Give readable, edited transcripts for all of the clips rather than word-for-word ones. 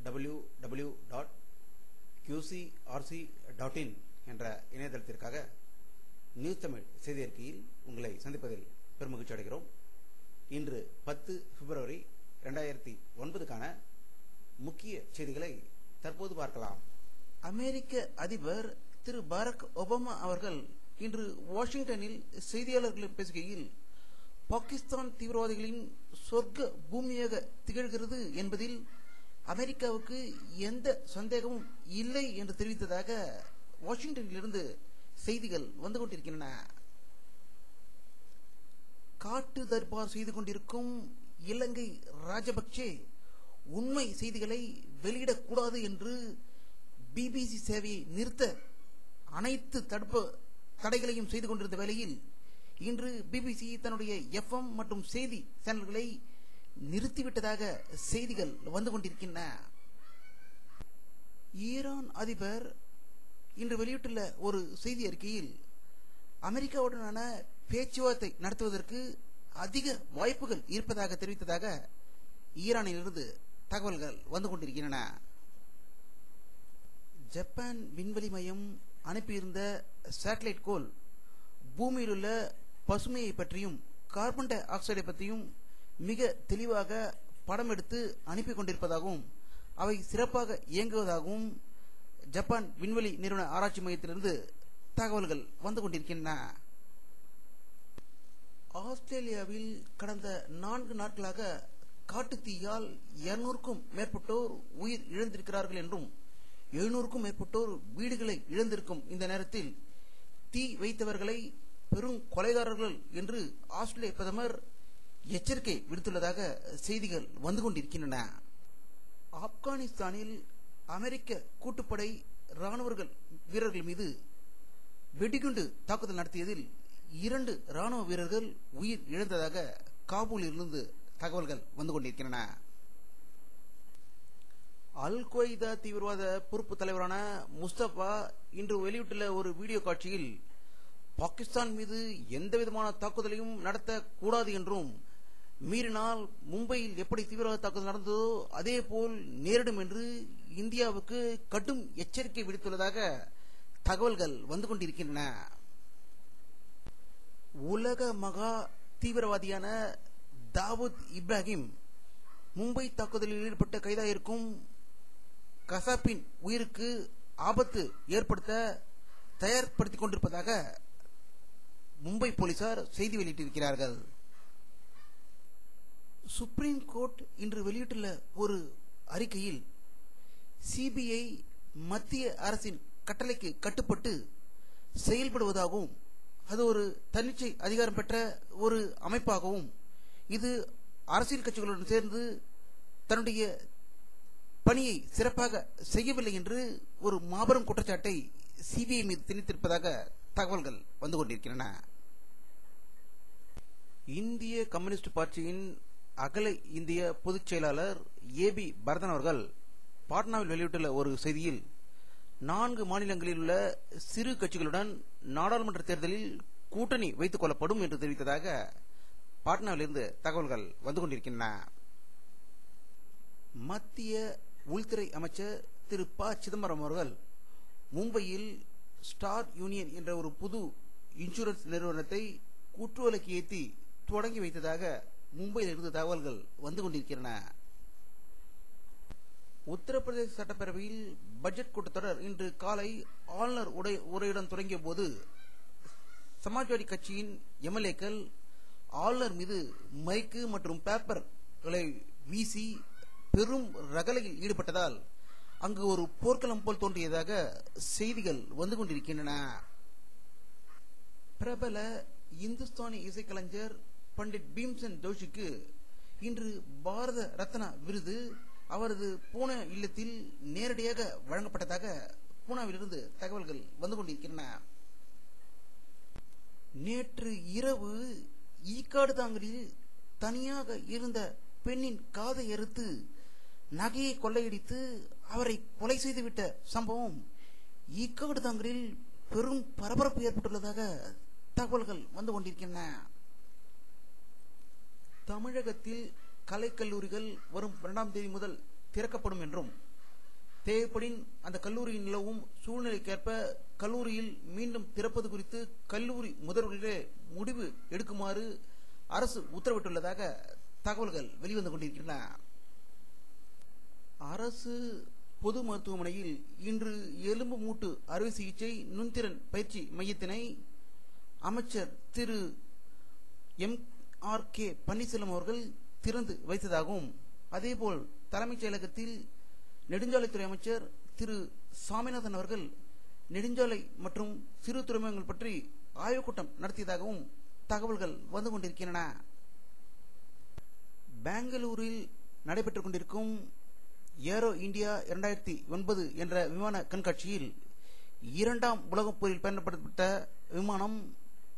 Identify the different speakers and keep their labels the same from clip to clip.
Speaker 1: www.qcrc.in என்ற இணையதளத்திற்காக news Tamil செய்தி அறிக்கையில் உங்களை சந்திப்பதில் பெருமகிழ்ச்சி அடைகிறோம். இன்று 10 பிப்ரவரி 2009க்கான முக்கிய செய்திகளை தற்போது பார்க்கலாம்.
Speaker 2: அமெரிக்க அதிபர் திரு பராக் ஒபாமா அவர்கள் இன்று வாஷிங்டனில் செய்தியாளர்களிடம் பேசுகையில், பாகிஸ்தான் தீவிரவாதிகளின் சொர்க்க பூமியாக திகழ்கிறது என்பதில் அமெரிக்காவுக்கு எந்த சந்தேகமும் இல்லை என்று தெரிவித்ததாக வாஷிங்டனிலிருந்து செய்திகள் வந்து கொண்டிருக்கின்றன. காட்டு தர்பார் செய்து கொண்டிருக்கும் இலங்கை ராஜபக்சே உண்மை செய்திகளை வெளியிடக்கூடாது என்று பிபிசி சேவையை நிறுத்த அனைத்து தடைகளையும் செய்து கொண்டிருந்த வேளையில் இன்று பிபிசி தன்னுடைய FM மற்றும் செய்தி சேனல்களை நிறுத்திவிட்டதாக செய்திகள் வந்து கொண்டிருக்கின்றன. ஈரான் அதிபர் இன்று வெளியிட்டுள்ள ஒரு செய்தி அறிக்கையில், அமெரிக்காவுடனான பேச்சுவார்த்தை நடத்துவதற்கு அதிக வாய்ப்புகள் இருப்பதாக தெரிவித்ததாக ஈரானிலிருந்து தகவல்கள் வந்து கொண்டிருக்கின்றன. ஜப்பான் விண்வெளி மையம் அனுப்பியிருந்த சேட்டலைட் கோள் பூமியில் உள்ள பசுமையை பற்றியும் கார்பன் டை ஆக்சைடை பற்றியும் மிக தெளிவாக படம் எடுத்து அனுப்பி கொண்டிருப்பதாகவும் அவை சிறப்பாக இயங்குவதாகவும் ஜப்பான் விண்வெளி நிறுவன ஆராய்ச்சி மையத்திலிருந்து தகவல்கள் வந்து கொண்டிருக்கின்றன. ஆஸ்திரேலியாவில் கடந்த 4 நாட்களாக காட்டுத்தீயால் 200க்கும் மேற்பட்டோர் உயிர் இழந்திருக்கிறார்கள் என்றும் 700க்கும் மேற்பட்டோர் வீடுகளை இழந்திருக்கும் இந்த நேரத்தில் தீ வைத்தவர்களை பெரும் கொலைகாரர்கள் என்று ஆஸ்திரேலிய பிரதமர் எச்சரிக்கை விடுத்துள்ளதாக செய்திகள் வந்து கொண்டிருக்கின்றன. ஆப்கானிஸ்தானில் அமெரிக்க கூட்டுப்படை ராணுவ வீரர்கள் மீது வெடிகுண்டு தாக்குதல் நடத்தியதில் 2 ராணுவ வீரர்கள் உயிர் இழந்ததாக காபூலிலிருந்து தகவல்கள் வந்து கொண்டிருக்கின்றன. அல் கொய்தா தீவிரவாத பொறுப்பு தலைவரான முஸ்தபா இன்று வெளியிட்டுள்ள ஒரு வீடியோ காட்சியில், பாகிஸ்தான் மீது எந்தவிதமான தாக்குதலையும் நடத்தக்கூடாது என்றும், மீறினால் மும்பையில் எப்படி தீவிரவாத தாக்குதல் நடந்ததோ அதே போல் நேரிடும் என்று இந்தியாவுக்கு கடும் எச்சரிக்கை விடுத்துள்ளதாக தகவல்கள் வந்து கொண்டிருக்கின்றன. உலக மகா தீவிரவாதியான தாவூத் இப்ராஹிம் மும்பை தாக்குதலில் ஈடுபட்ட கைதாயிருக்கும் கசாப்பின் உயிருக்கு ஆபத்து ஏற்படுத்த தயார்படுத்திக் கொண்டிருப்பதாக மும்பை போலீசார் செய்தி வெளியிட்டிருக்கிறார்கள். சுப்ரீம் கோர்ட் இன்று வெளியிட்டுள்ள ஒரு அறிக்கையில், சிபிஐ மத்திய அரசின் கட்டளைக்கு கட்டுப்பட்டு செயல்படுவதாகவும், அது ஒரு தன்னிச்சை அதிகாரம் பெற்ற ஒரு அமைப்பாகவும், இது அரசியல் கட்சிகளுடன் சேர்ந்து தன்னுடைய பணியை சிறப்பாக செய்யவில்லை என்று ஒரு மாபெரும் குற்றச்சாட்டை சிபிஐ மீது திணித்திருப்பதாக தகவல்கள் வந்து கொண்டிருக்கின்றன. இந்திய கம்யூனிஸ்ட் பார்ட்டியின் அகில இந்திய பொதுச் செயலாளர் ஏபி பரதன் அவர்கள் பாட்னாவில் வெளியிட்டுள்ள ஒரு செய்தியில், 4 மாநிலங்களில் உள்ள சிறு கட்சிகளுடன் நாடாளுமன்ற தேர்தலில் கூட்டணி வைத்துக் கொள்ளப்படும் என்று தெரிவித்ததாக பாட்னாவிலிருந்து தகவல்கள் வந்து கொண்டிருக்கின்றன. மத்திய உள்துறை அமைச்சர் திரு ப சிதம்பரம் அவர்கள் மும்பையில் ஸ்டார் யூனியன் என்ற ஒரு புது இன்சூரன்ஸ் நிறுவனத்தை கூட்டுவலைக்கு ஏற்றி தொடங்கி வைத்ததாக மும்பையிலிருந்து தகவல்கள் வந்து கொண்டிருக்கின்றன. உத்தரப்பிரதேச சட்டப்பேரவையில் பட்ஜெட் கூட்டத்தொடர் இன்று காலை ஆளுநர் உரையுடன் தொடங்கிய போது சமாஜ்வாடி கட்சியின் எம்எல்ஏக்கள் ஆளுநர் மீது மைக்கு மற்றும் பேப்பர்களை வீசி பெரும் ரகளையில் ஈடுபட்டதால் அங்கு ஒரு போர்க்களம் போல் தோன்றியதாக செய்திகள் வந்து கொண்டிருக்கின்றன. பிரபல இந்துஸ்தானி இசைக்கலைஞர் பண்டிட் பீம்சென் ஜோஷிக்கு இன்று பாரத ரத்னா விருது அவரது பூனே இல்லத்தில் நேரடியாக வழங்கப்பட்டதாக பூனாவிலிருந்து தகவல்கள் வந்து கொண்டிருக்கின்றன. நேற்று இரவு ஈக்காடு தாங்கலில் தனியாக இருந்த பெண்ணின் காதை அறுத்து நகையை கொள்ளையடித்து அவரை கொலை செய்துவிட்ட சம்பவம் ஈக்காடு தாங்கலில் பெரும் பரபரப்பு ஏற்பட்டுள்ளதாக தகவல்கள் வந்து கொண்டிருக்கின்றன. தமிழகத்தில் கலைக்கல்லூரிகள் வரும் 2ஆம் தேதி முதல் திறக்கப்படும் என்றும் தேவைப்படின் அந்த கல்லூரியில் நிலவும் சூழ்நிலைக்கேற்ப கல்லூரியில் மீண்டும் திறப்பது குறித்து கல்லூரி முதல்வர்களே முடிவு எடுக்குமாறு அரசு உத்தரவிட்டுள்ளதாக தகவல்கள் வெளிவந்து கொண்டிருக்கின்றன. அரசு பொது மருத்துவமனையில் இன்று எலும்பு மூட்டு அறுவை சிகிச்சை நுண்திறன் பயிற்சி மையத்தினை அமைச்சர் திரு MRK பன்னீர்செல்வம் அவர்கள் திறந்து வைத்ததாகவும், அதேபோல் தலைமைச் செயலகத்தில் நெடுஞ்சாலைத்துறை அமைச்சர் திரு சாமிநாதன் அவர்கள் நெடுஞ்சாலை மற்றும் சிறு துறைமுகங்கள் பற்றி ஆய்வுக் கூட்டம் நடத்தியதாகவும் தகவல்கள் வந்து கொண்டிருக்கின்றன. பெங்களூரில் நடைபெற்றுக் கொண்டிருக்கும் ஏரோ இந்தியா 2009 என்ற விமான கண்காட்சியில் 2ஆம் உலகப் போரில் பயன்படுத்தப்பட்ட விமானம்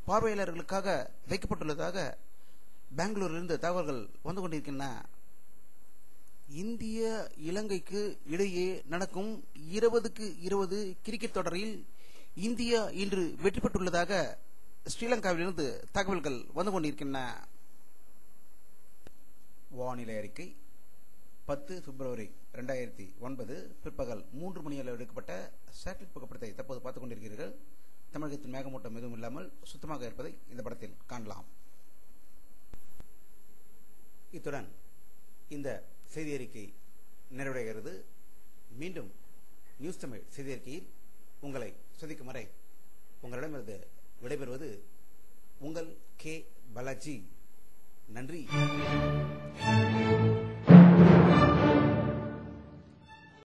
Speaker 2: பார்வையாளர்களுக்காக வைக்கப்பட்டுள்ளதாக பெங்களூரிலிருந்து தகவல்கள் வந்து கொண்டிருக்கின்றன. இந்திய இலங்கைக்கு இடையே நடக்கும் 20-20 கிரிக்கெட் தொடரில் இந்தியா இன்று வெற்றி பெற்றுள்ளதாக ஸ்ரீலங்காவிலிருந்து தகவல்கள் வந்து கொண்டிருக்கின்றன. வானிலை அறிக்கை 10 பிப்ரவரி 2009 பிற்பகல் 3 மணி அளவில் எடுக்கப்பட்ட சேட்டலைட் புகைப்படத்தை தற்போது பார்த்துக் கொண்டிருக்கிறீர்கள். தமிழகத்தின் மேகமூட்டம் எதுவும் இல்லாமல் சுத்தமாக இருப்பதை இந்த படத்தில் காணலாம். இத்துடன் இந்த செய்தி அறிக்கை நிறைவடைகிறது. மீண்டும் நியூஸ் தமிழ் செய்தி அறிக்கையில் உங்களை சந்திக்கும் வரை உங்களிடமிருந்து விடைபெறுவது உங்கள் K. பாலாஜி. நன்றி.